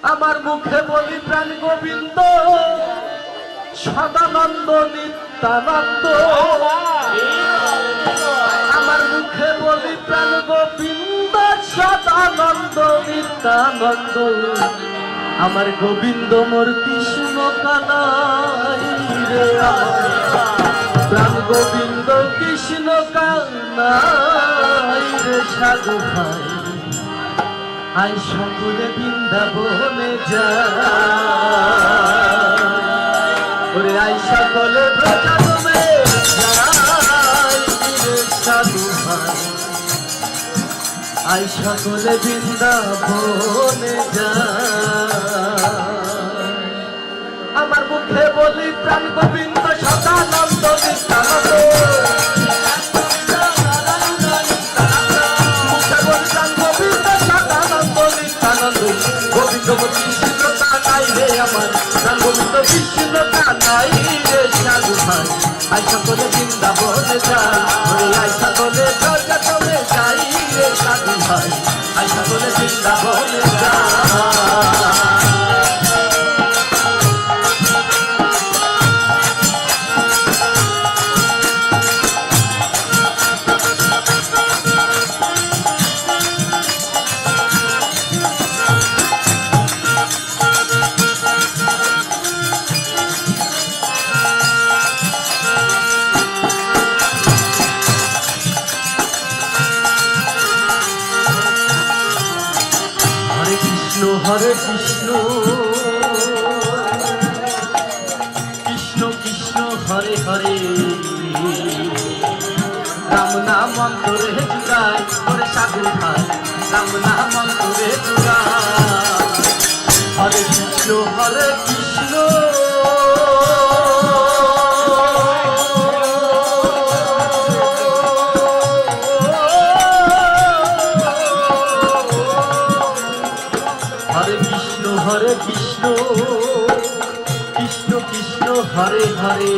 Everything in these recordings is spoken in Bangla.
আমার মুখে বলি প্রাণ গোবিন্দ সদানন্দ নিত্যানন্দ। আমার মুখে বলি প্রাণ গোবিন্দ সদানন্দ নিত্যানন্দ। আমার গোবিন্দ মোর কৃষ্ণ কানাই রে, প্রাণ গোবিন্দ কৃষ্ণ কানাই রে সাধু ভাই। আই সকলে বৃন্দাবনে যায়, আই সকলে ব্রজধামে যায় রে সাধু ভাই। আই সকলে বৃন্দাবনে যায়। আমার মুখে বলি প্রাণ গোবিন্দ সদানন্দ নিত্যানন্দ। গোবিন্দ কৃষ্ণ কানাই রে আমার, প্রাণ গোবিন্দ কৃষ্ণ কানাই রে সাধু ভাই। আই সকলে বৃন্দাবনে যাই, আই সকলে ব্রজধামে যাই রে সাধু ভাই। আই সকলে বৃন্দাবনে যাই। হরে কৃষ্ণ কৃষ্ণ কৃষ্ণ হরে হরে, রাম নাম অন্তরে জুড়ায় হরে সাধু ভাই। রাম নাম অন্তরে জুড়ায়। হরে কৃষ্ণ হরে কৃষ্ণ হরে কৃষ্ণ কৃষ্ণ কৃষ্ণ হরে হরে,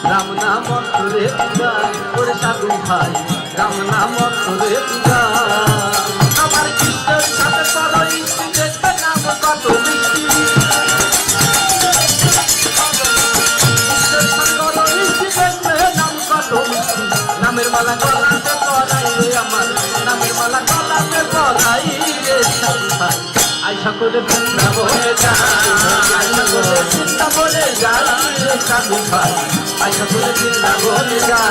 রাম নাম অন্তরে জুড়ায় ওরে সাধু ভাই। রাম নাম অন্তরে জুড়ায়। আমার কৃষ্ণের সাথে করো ইষ্টি, দেখবে নাম কত মিষ্টি। কৃষ্ণের সাথে করো ইষ্টি, দেখবে নাম কত মিষ্টি। নামের মালা গলাতে পরাই রে আমার, নামের মালা গলাতে পরাই রে সাধু ভাই। আই সকলে বৃন্দাবনে যাই, আই সকলে বৃন্দাবনে যাই রে সাধু ভাই। আই সকলে বৃন্দাবনে যাই।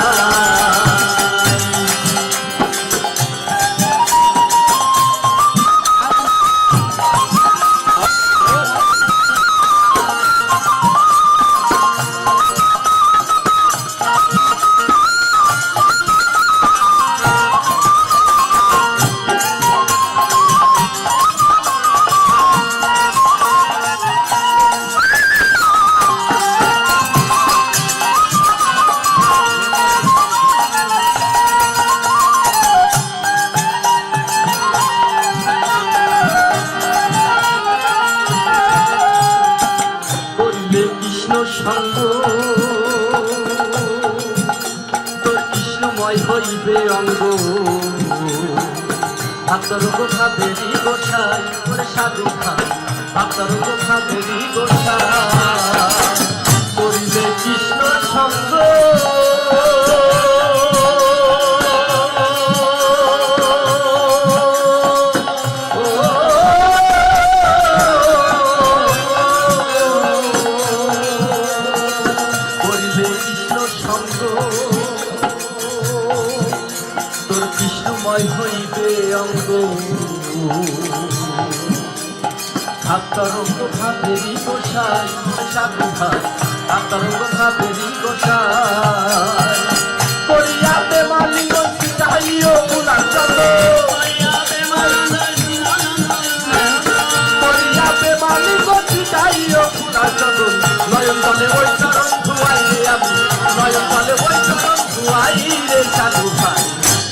সঙ্গ তোর কৃষ্ণময় হইবে অঙ্গ, ভাতর গোখাবেরি গোসাই ওরে সাধু ভাই। ভাতর গোখাবেরি গোসাই করিলে কৃষ্ণ সঙ্গ। তোর কৃষ্ণময় হইবে অঙ্গ, ভাবতরঙ্গ ভাবেরি গোসাই সাধু ভাই। ভাবতরঙ্গ ভাবেরি গোসাই করিয়াতে মালিক চাইও গুণাচল, করিয়াতে মালিক চাইও গুণাচল। নয়ন তলে ওই চরণ ধুয়াইলে আমি, নয়ন তলে ওই চরণ ধুয়াইলে সাধু ভাই।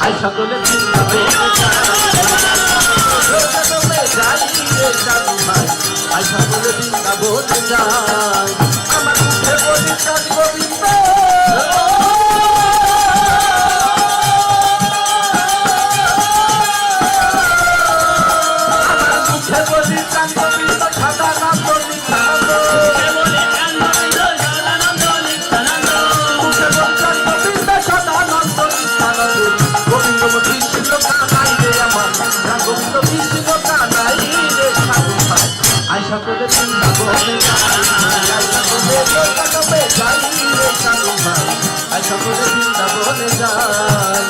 আই সকলে বৃন্দাবনে যাই রে সাধু ভাই। আই সকলে বৃন্দাবনে যাই। আমার মুখে বলি প্রাণ গোবিন্দ আমার মুখে আশা করে বৃন্দাবনে যাই, আশা করে লোকালোকে যাই রে সাধু ভাই, আশা করে বৃন্দাবনে যাই।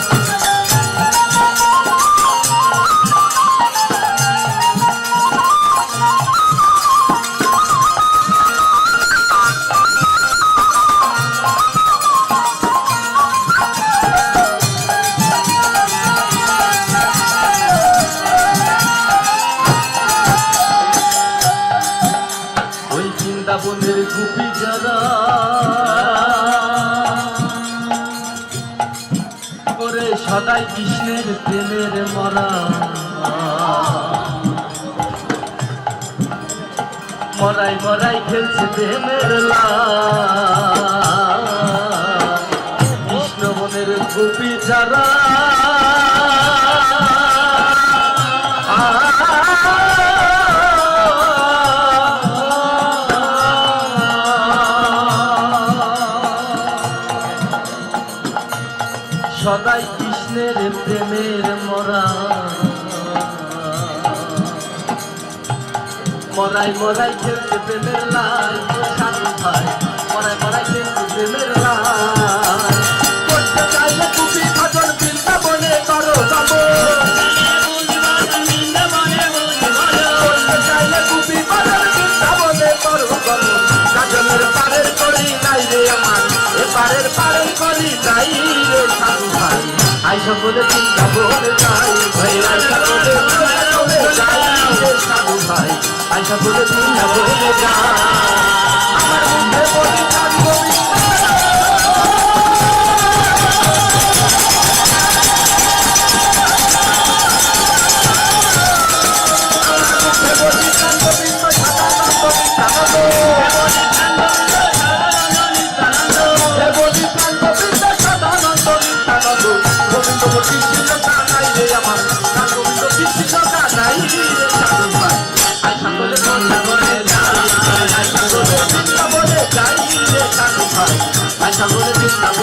বৃন্দাবনের গোপী যারা করে সদাই কৃষ্ণের প্রেমের মরা, মরাই মরাই খেলছে প্রেমের কৃষ্ণ বনের গোপী যারা সদাই কৃষ্ণের প্রেমের মরা, মরাই মরাই খেলছে প্রেমের লাই সাধু ভাই, মরাই মরাই খেলছে প্রেমের লাই। করতে চাইলে কুপি ভজন বৃন্দাবনে করো যাব, করতে চাইলে কুপি ভজন বৃন্দাবনে করো যাব। গাজনের পারের করি নাই রে আমার, এ পারের পারের করি নাই রে সাধু ভাই, আইসা বলে বৃন্দাবনে যাই ভাই, আইসা বলে বৃন্দাবনে যাই রে সাধু ভাই, আইসা বলে বৃন্দাবনে যাই। আমার মুখে বলি চাঁদ গোবিন্দ, আমার মুখে বলি চাঁদ গোবিন্দ সদানন্দ নিত্যানন্দ, বলি চাঁদ গোবিন্দ সদানন্দ নিত্যানন্দ। গোবিন্দ কৃষ্ণ কানাই রে আমার, গোবিন্দ কৃষ্ণ কানাই রে সাধু ভাই, আশা করে বৃন্দাবনে যাই, আশা করে বৃন্দাবনে যাই রে সাধু ভাই, আশা করে বৃন্দাবনে